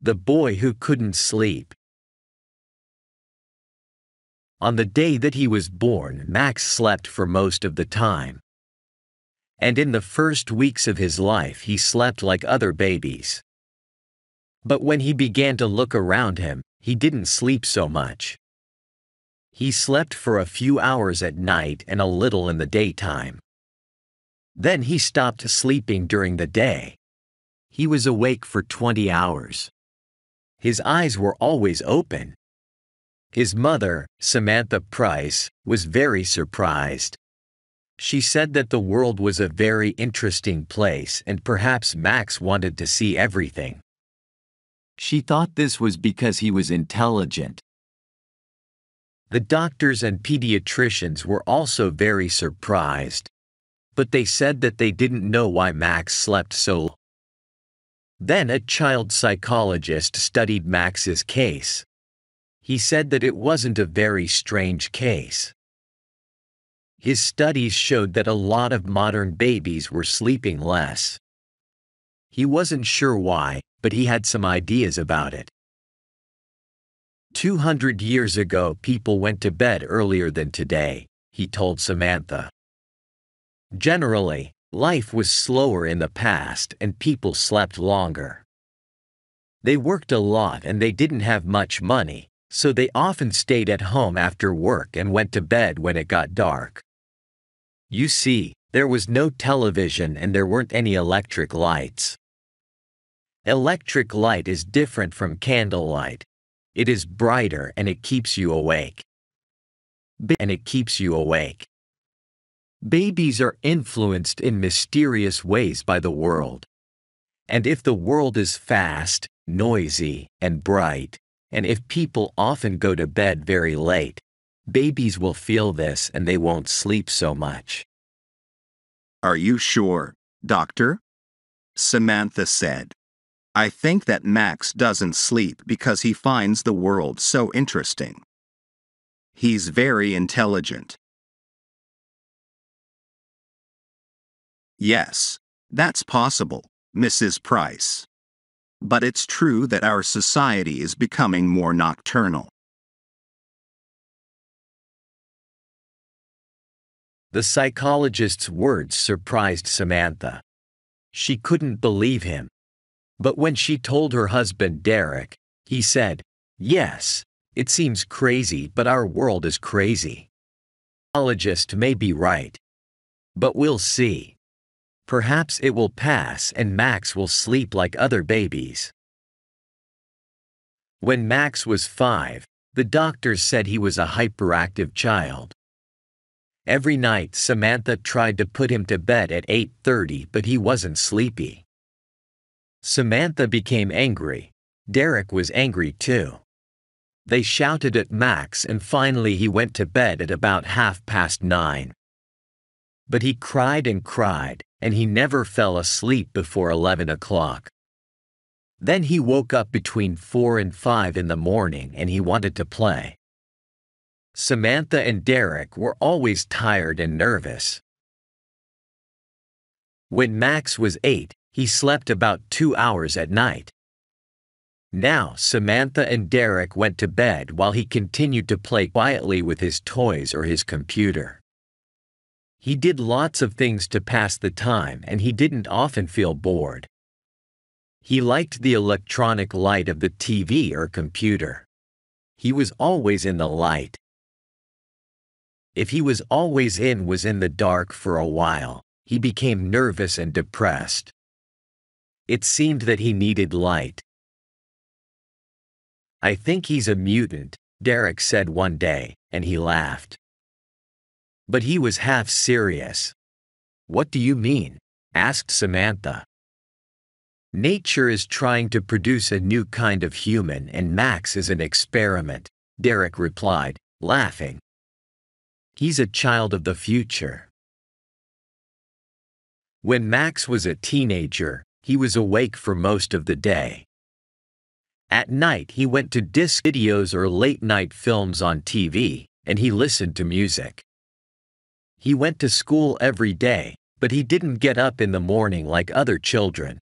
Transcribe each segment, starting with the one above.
The boy who couldn't sleep. On the day that he was born, Max slept for most of the time. And in the first weeks of his life he slept like other babies. But when he began to look around him, he didn't sleep so much. He slept for a few hours at night and a little in the daytime. Then he stopped sleeping during the day. He was awake for 20 hours. His eyes were always open. His mother, Samantha Price, was very surprised. She said that the world was a very interesting place and perhaps Max wanted to see everything. She thought this was because he was intelligent. The doctors and pediatricians were also very surprised, but they said that they didn't know why Max slept so long. Then a child psychologist studied Max's case. He said that it wasn't a very strange case. His studies showed that a lot of modern babies were sleeping less. He wasn't sure why, but he had some ideas about it. 200 years ago, people went to bed earlier than today, he told Samantha. Generally, life was slower in the past and people slept longer. They worked a lot and they didn't have much money, so they often stayed at home after work and went to bed when it got dark. You see, there was no television and there weren't any electric lights. Electric light is different from candlelight. It is brighter and it keeps you awake. Babies are influenced in mysterious ways by the world. And if the world is fast, noisy, and bright, and if people often go to bed very late, babies will feel this and they won't sleep so much. Are you sure, doctor? Samantha said. I think that Max doesn't sleep because he finds the world so interesting. He's very intelligent. Yes, that's possible, Mrs. Price. But it's true that our society is becoming more nocturnal. The psychologist's words surprised Samantha. She couldn't believe him. But when she told her husband Derek, he said, "Yes, it seems crazy, but our world is crazy. The psychologist may be right. But we'll see. Perhaps it will pass and Max will sleep like other babies." When Max was 5, the doctors said he was a hyperactive child. Every night Samantha tried to put him to bed at 8:30, but he wasn't sleepy. Samantha became angry. Derek was angry too. They shouted at Max and finally he went to bed at about 9:30. But he cried and he never fell asleep before 11 o'clock. Then he woke up between 4 and 5 in the morning and he wanted to play. Samantha and Derek were always tired and nervous. When Max was 8, he slept about 2 hours at night. Now Samantha and Derek went to bed while he continued to play quietly with his toys or his computer. He did lots of things to pass the time and he didn't often feel bored. He liked the electronic light of the TV or computer. He was always in the light. If he was always in the dark for a while, he became nervous and depressed. It seemed that he needed light. "I think he's a mutant," Derek said one day, and he laughed. But he was half serious. "What do you mean?" asked Samantha. "Nature is trying to produce a new kind of human and Max is an experiment," Derek replied, laughing. "He's a child of the future." When Max was a teenager, he was awake for most of the day. At night he went to disc videos or late-night films on TV, and he listened to music. He went to school every day, but he didn't get up in the morning like other children.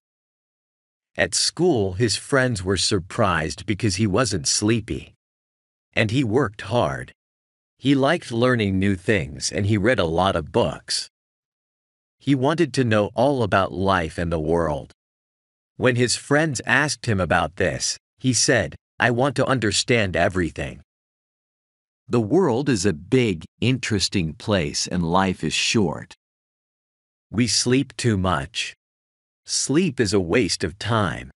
At school, his friends were surprised because he wasn't sleepy. And he worked hard. He liked learning new things and he read a lot of books. He wanted to know all about life and the world. When his friends asked him about this, he said, "I want to understand everything." The world is a big, interesting place and life is short. We sleep too much. Sleep is a waste of time.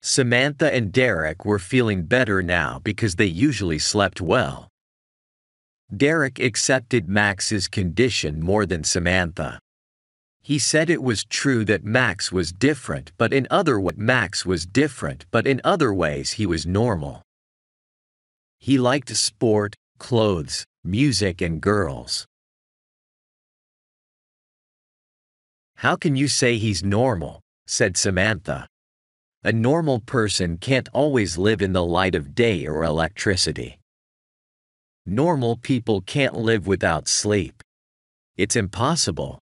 Samantha and Derek were feeling better now because they usually slept well. Derek accepted Max's condition more than Samantha. He said it was true that Max was different, but in other ways he was normal. He liked sport, clothes, music, and girls. "How can you say he's normal?" said Samantha. "A normal person can't always live in the light of day or electricity. Normal people can't live without sleep. It's impossible.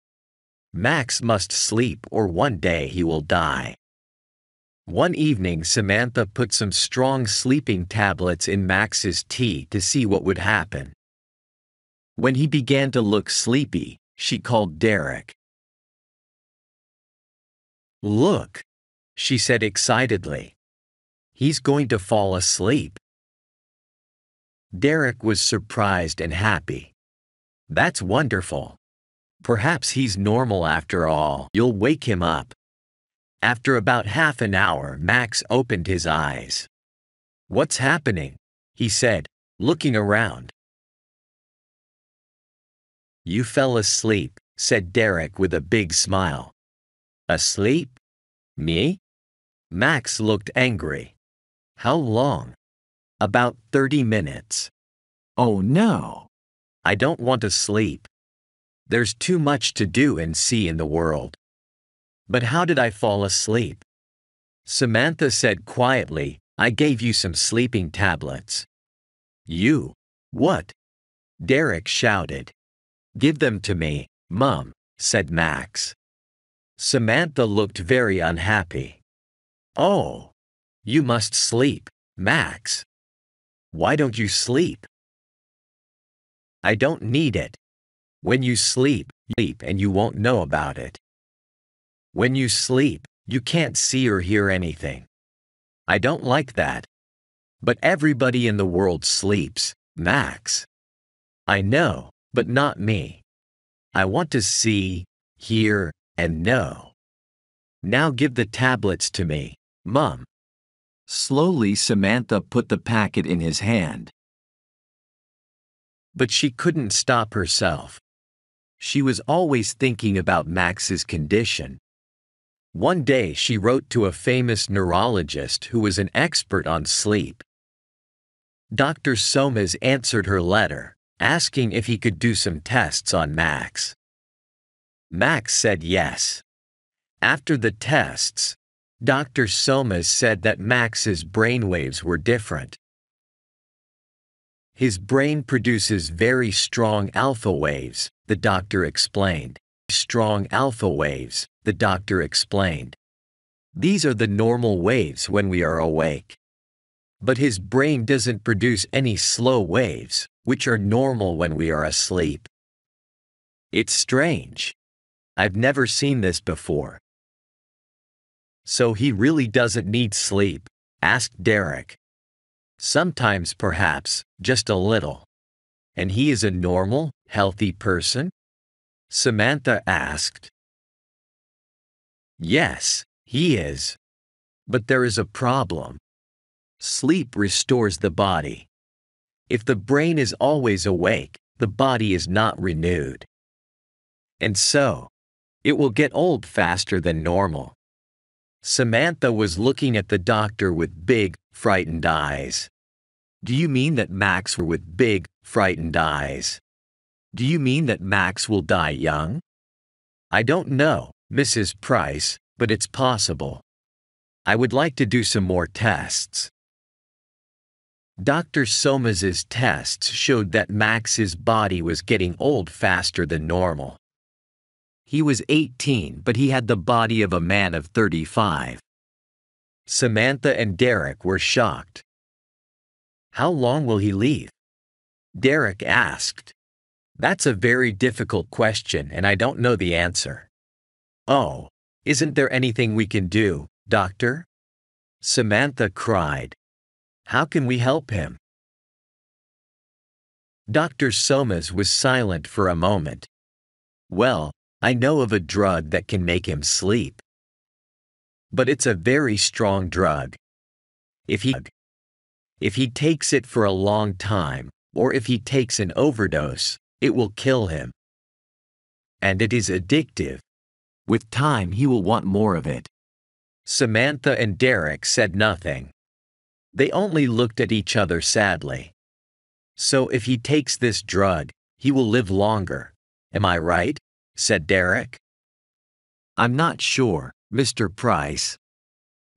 Max must sleep or one day he will die." One evening, Samantha put some strong sleeping tablets in Max's tea to see what would happen. When he began to look sleepy, she called Derek. "Look," she said excitedly. "He's going to fall asleep." Derek was surprised and happy. "That's wonderful. Perhaps he's normal after all. You'll wake him up." After about half an hour, Max opened his eyes. "What's happening?" he said, looking around. "You fell asleep," said Derek with a big smile. "Asleep? Me?" Max looked angry. "How long?" "About 30 minutes. "Oh no. I don't want to sleep. There's too much to do and see in the world." "But how did I fall asleep?" Samantha said quietly, "I gave you some sleeping tablets." "You? What?" Derek shouted. "Give them to me, Mom," said Max. Samantha looked very unhappy. "Oh, you must sleep, Max. Why don't you sleep?" "I don't need it. When you sleep and you won't know about it. When you sleep, you can't see or hear anything. I don't like that. But everybody in the world sleeps, Max." "I know, but not me. I want to see, hear, and know. Now give the tablets to me, Mom." Slowly, Samantha put the packet in his hand. But she couldn't stop herself. She was always thinking about Max's condition. One day she wrote to a famous neurologist who was an expert on sleep. Dr. Somas answered her letter, asking if he could do some tests on Max. Max said yes. After the tests, Dr. Somas said that Max's brainwaves were different. "His brain produces very strong alpha waves," the doctor explained. "Strong alpha waves," the doctor explained. "These are the normal waves when we are awake. But his brain doesn't produce any slow waves, which are normal when we are asleep. It's strange. I've never seen this before." "So he really doesn't need sleep?" asked Derek. "Sometimes perhaps, just a little. And he is a normal, healthy person?" Samantha asked. "Yes, he is. But there is a problem. Sleep restores the body. If the brain is always awake, the body is not renewed. And so, it will get old faster than normal." Samantha was looking at the doctor with big, frightened eyes. "Do you mean that Max will with big, frightened eyes? Do you mean that Max will die young?" "I don't know, Mrs. Price, but it's possible. I would like to do some more tests." Dr. Somas's tests showed that Max's body was getting old faster than normal. He was 18, but he had the body of a man of 35. Samantha and Derek were shocked. "How long will he leave?" Derek asked. "That's a very difficult question and I don't know the answer." "Oh, isn't there anything we can do, doctor?" Samantha cried. "How can we help him?" Dr. Somas was silent for a moment. "Well, I know of a drug that can make him sleep. But it's a very strong drug. If he takes it for a long time, or if he takes an overdose, it will kill him. And it is addictive. With time he will want more of it." Samantha and Derek said nothing. They only looked at each other sadly. "So if he takes this drug, he will live longer, am I right?" said Derek. "I'm not sure, Mr. Price.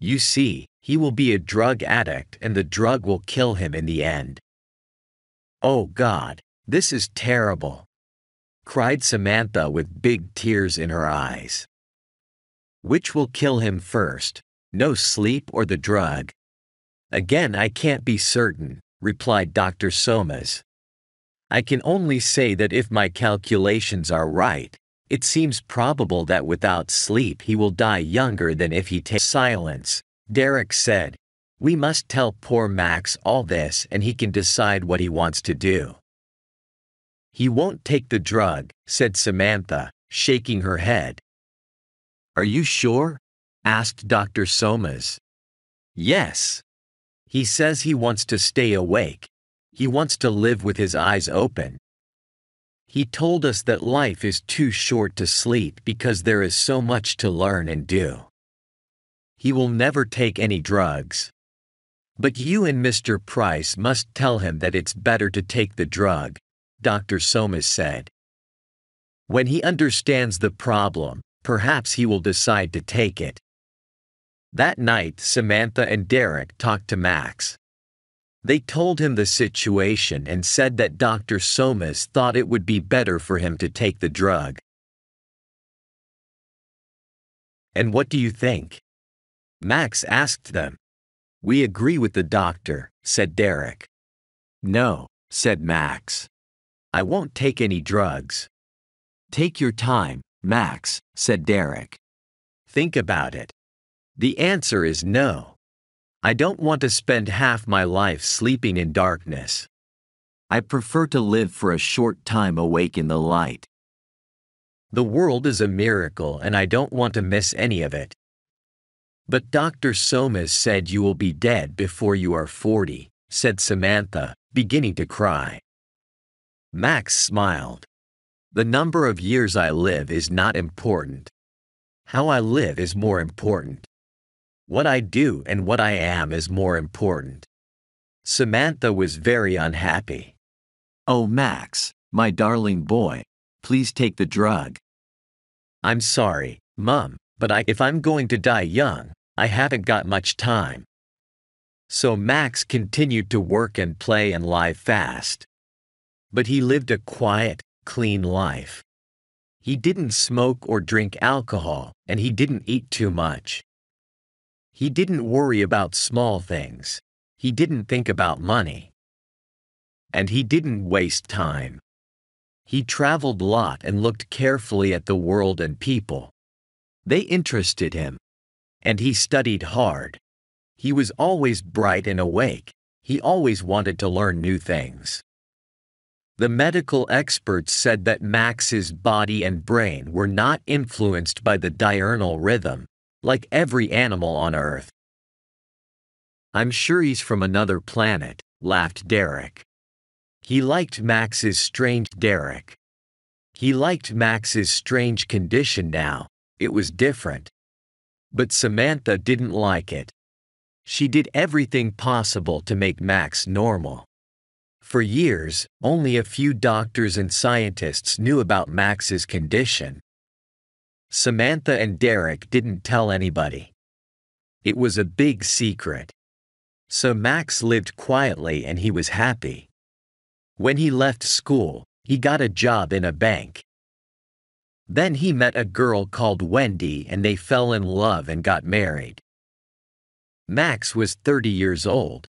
You see, he will be a drug addict and the drug will kill him in the end." "Oh God, this is terrible," cried Samantha with big tears in her eyes. "Which will kill him first, no sleep or the drug?" "Again, I can't be certain," replied Dr. Somas. "I can only say that if my calculations are right, it seems probable that without sleep he will die younger than if he takes." Silence. Derek said, "We must tell poor Max all this and he can decide what he wants to do." "He won't take the drug," said Samantha, shaking her head. "Are you sure?" asked Dr. Somas. "Yes. He says he wants to stay awake. He wants to live with his eyes open. He told us that life is too short to sleep because there is so much to learn and do. He will never take any drugs. But you and Mr. Price must tell him that it's better to take the drug," Dr. Somas said. "When he understands the problem, perhaps he will decide to take it." That night, Samantha and Derek talked to Max. They told him the situation and said that Dr. Somas thought it would be better for him to take the drug. "And what do you think?" Max asked them. "We agree with the doctor," said Derek. "No," said Max. "I won't take any drugs." "Take your time, Max," said Derek. "Think about it. The answer is no. I don't want to spend half my life sleeping in darkness. I prefer to live for a short time awake in the light. The world is a miracle and I don't want to miss any of it." "But Dr. Somas said you will be dead before you are 40, said Samantha, beginning to cry. Max smiled. "The number of years I live is not important. How I live is more important. What I do and what I am is more important." Samantha was very unhappy. "Oh Max, my darling boy, please take the drug." "I'm sorry, Mum, but if I'm going to die young, I haven't got much time." So Max continued to work and play and lie fast. But he lived a quiet, clean life. He didn't smoke or drink alcohol, and he didn't eat too much. He didn't worry about small things. He didn't think about money. And he didn't waste time. He traveled a lot and looked carefully at the world and people. They interested him. And he studied hard. He was always bright and awake. He always wanted to learn new things. The medical experts said that Max's body and brain were not influenced by the diurnal rhythm, like every animal on Earth. "I'm sure he's from another planet," laughed Derek. He liked Max's strange condition now. It was different. But Samantha didn't like it. She did everything possible to make Max normal. For years, only a few doctors and scientists knew about Max's condition. Samantha and Derek didn't tell anybody. It was a big secret. So Max lived quietly and he was happy. When he left school, he got a job in a bank. Then he met a girl called Wendy and they fell in love and got married. Max was 30 years old.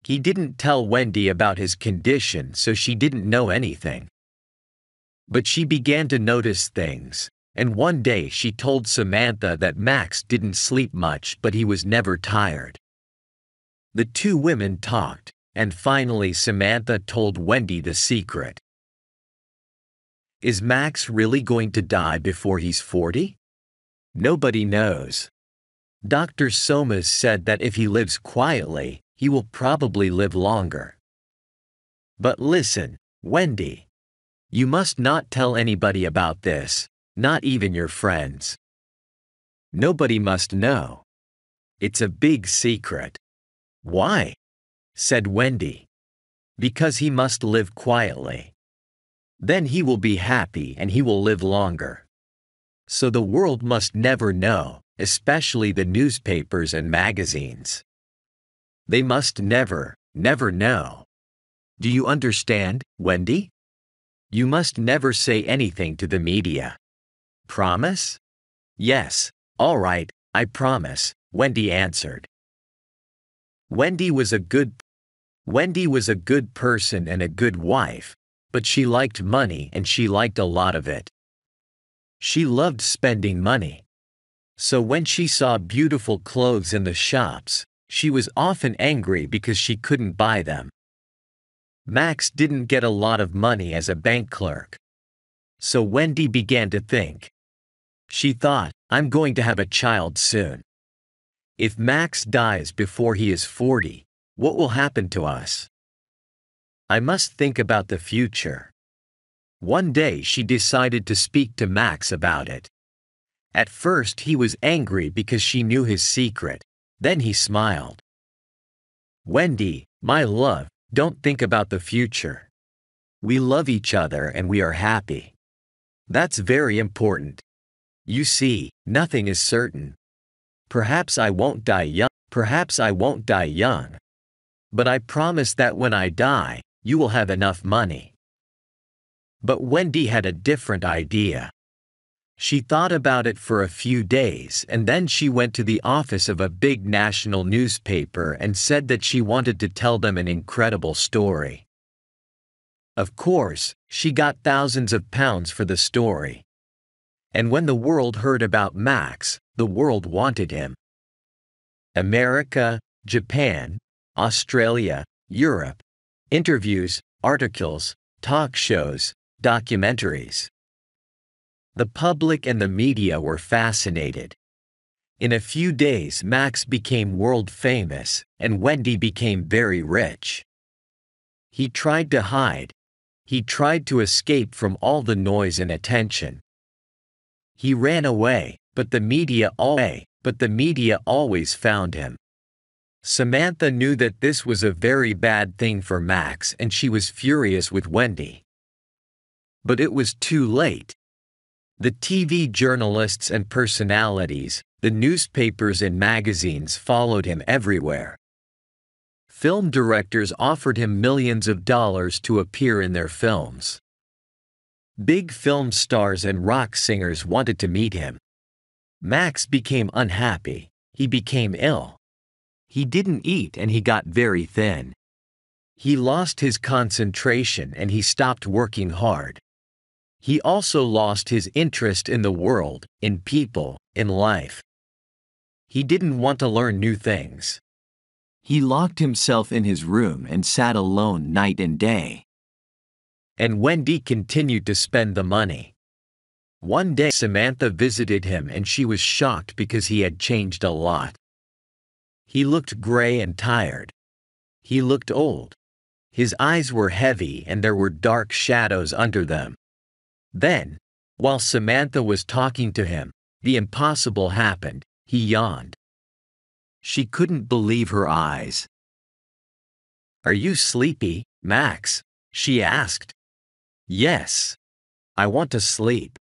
He didn't tell Wendy about his condition, so she didn't know anything. But she began to notice things, and one day she told Samantha that Max didn't sleep much but he was never tired. The two women talked, and finally Samantha told Wendy the secret. Is Max really going to die before he's 40? Nobody knows. Dr. Somas said that if he lives quietly, he will probably live longer. But listen, Wendy. You must not tell anybody about this, not even your friends. Nobody must know. It's a big secret. Why? Said Wendy. Because he must live quietly. Then he will be happy and he will live longer. So the world must never know, especially the newspapers and magazines. They must never, never know. Do you understand, Wendy? You must never say anything to the media. Promise? Yes, all right, I promise, Wendy answered. Wendy was a good person and a good wife, but she liked money and she liked a lot of it. She loved spending money. So when she saw beautiful clothes in the shops, she was often angry because she couldn't buy them. Max didn't get a lot of money as a bank clerk. So Wendy began to think. She thought, I'm going to have a child soon. If Max dies before he is 40, what will happen to us? I must think about the future. One day she decided to speak to Max about it. At first he was angry because she knew his secret, then he smiled. Wendy, my love, don't think about the future. We love each other and we are happy. That's very important. You see, nothing is certain. Perhaps I won't die young. But I promise that when I die, you will have enough money. But Wendy had a different idea. She thought about it for a few days and then she went to the office of a big national newspaper and said that she wanted to tell them an incredible story. Of course, she got thousands of pounds for the story. And when the world heard about Max, the world wanted him. America, Japan, Australia, Europe. Interviews, articles, talk shows, documentaries. The public and the media were fascinated. In a few days Max became world famous, and Wendy became very rich. He tried to hide. He tried to escape from all the noise and attention. He ran away, but the media always found him. Samantha knew that this was a very bad thing for Max and she was furious with Wendy. But it was too late. The TV journalists and personalities, the newspapers and magazines followed him everywhere. Film directors offered him millions of dollars to appear in their films. Big film stars and rock singers wanted to meet him. Max became unhappy. He became ill. He didn't eat and he got very thin. He lost his concentration and he stopped working hard. He also lost his interest in the world, in people, in life. He didn't want to learn new things. He locked himself in his room and sat alone night and day. And Wendy continued to spend the money. One day Samantha visited him and she was shocked because he had changed a lot. He looked gray and tired. He looked old. His eyes were heavy and there were dark shadows under them. Then, while Samantha was talking to him, the impossible happened. He yawned. She couldn't believe her eyes. "Are you sleepy, Max?" she asked. "Yes. I want to sleep."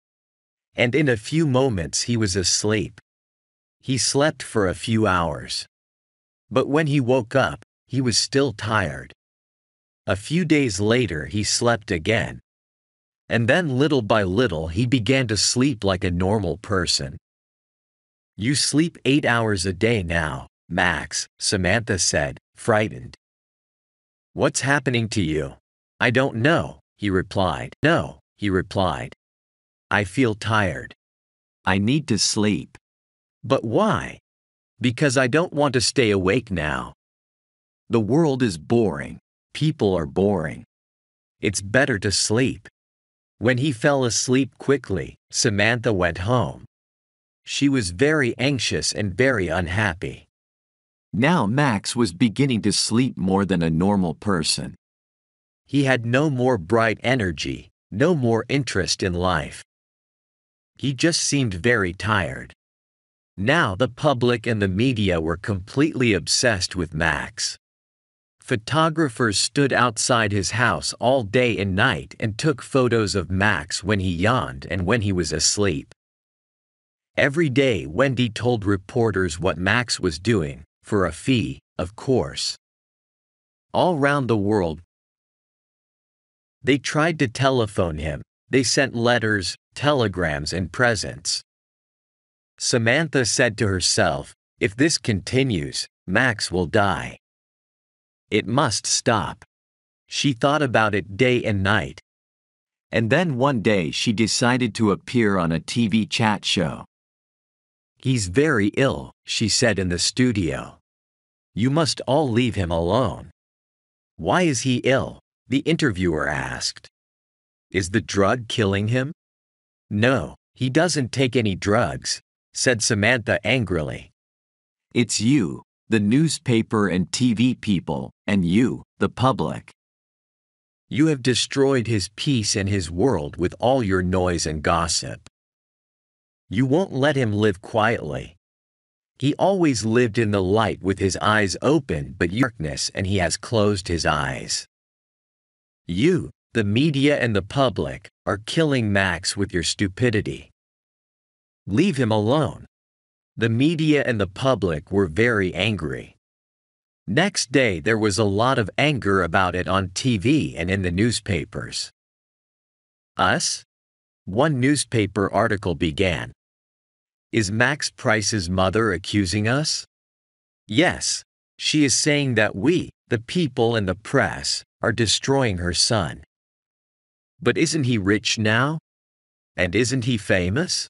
And in a few moments he was asleep. He slept for a few hours. But when he woke up, he was still tired. A few days later he slept again. And then little by little he began to sleep like a normal person. "You sleep 8 hours a day now, Max," Samantha said, frightened. "What's happening to you?" "I don't know," he replied. "No," he replied. "I feel tired. I need to sleep." "But why?" "Because I don't want to stay awake now. The world is boring. People are boring. It's better to sleep." When he fell asleep quickly, Samantha went home. She was very anxious and very unhappy. Now Max was beginning to sleep more than a normal person. He had no more bright energy, no more interest in life. He just seemed very tired. Now the public and the media were completely obsessed with Max. Photographers stood outside his house all day and night and took photos of Max when he yawned and when he was asleep. Every day Wendy told reporters what Max was doing, for a fee, of course. All round the world, they tried to telephone him. They sent letters, telegrams, and presents. Samantha said to herself, "If this continues, Max will die. It must stop." She thought about it day and night. And then one day she decided to appear on a TV chat show. "He's very ill," she said in the studio. "You must all leave him alone." "Why is he ill?" the interviewer asked. "Is the drug killing him?" "No, he doesn't take any drugs," said Samantha angrily. "It's you, the newspaper and TV people, and you, the public. You have destroyed his peace and his world with all your noise and gossip. You won't let him live quietly. He always lived in the light with his eyes open, but darkness, and he has closed his eyes. You, the media and the public, are killing Max with your stupidity. Leave him alone." The media and the public were very angry. Next day there was a lot of anger about it on TV and in the newspapers. "Us?" One newspaper article began. "Is Max Price's mother accusing us?" "Yes. She is saying that we, the people and the press, are destroying her son." "But isn't he rich now? And isn't he famous?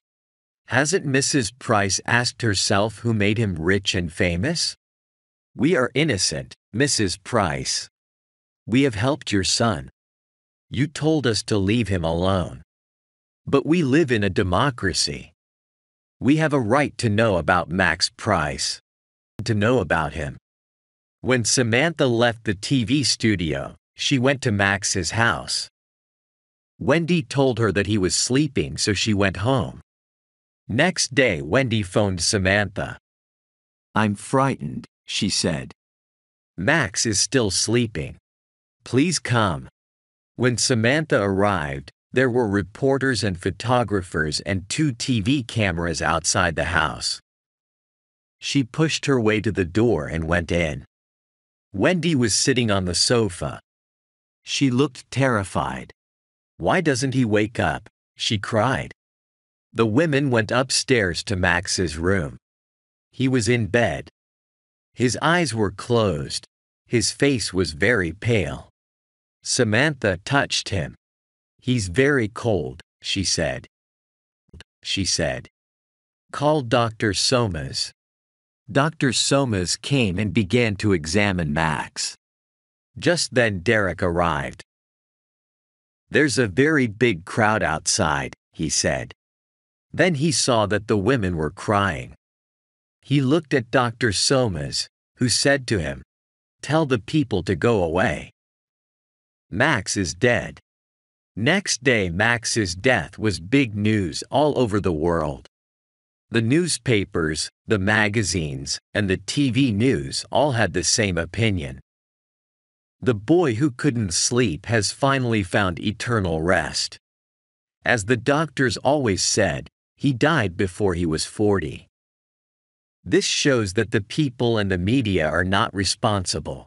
Hasn't Mrs. Price asked herself who made him rich and famous? We are innocent, Mrs. Price. We have helped your son. You told us to leave him alone. But we live in a democracy. We have a right to know about Max Price. To know about him." When Samantha left the TV studio, she went to Max's house. Wendy told her that he was sleeping, so she went home. Next day Wendy phoned Samantha. "I'm frightened," she said. "Max is still sleeping. Please come." When Samantha arrived, there were reporters and photographers and 2 TV cameras outside the house. She pushed her way to the door and went in. Wendy was sitting on the sofa. She looked terrified. "Why doesn't he wake up?" she cried. The women went upstairs to Max's room. He was in bed. His eyes were closed. His face was very pale. Samantha touched him. "He's very cold," she said. "Call Dr. Somas." Dr. Somas came and began to examine Max. Just then Derek arrived. "There's a very big crowd outside," he said. Then he saw that the women were crying. He looked at Dr. Somas, who said to him, "Tell the people to go away. Max is dead." Next day Max's death was big news all over the world. The newspapers, the magazines, and the TV news all had the same opinion. The boy who couldn't sleep has finally found eternal rest. As the doctors always said, he died before he was 40. This shows that the people and the media are not responsible.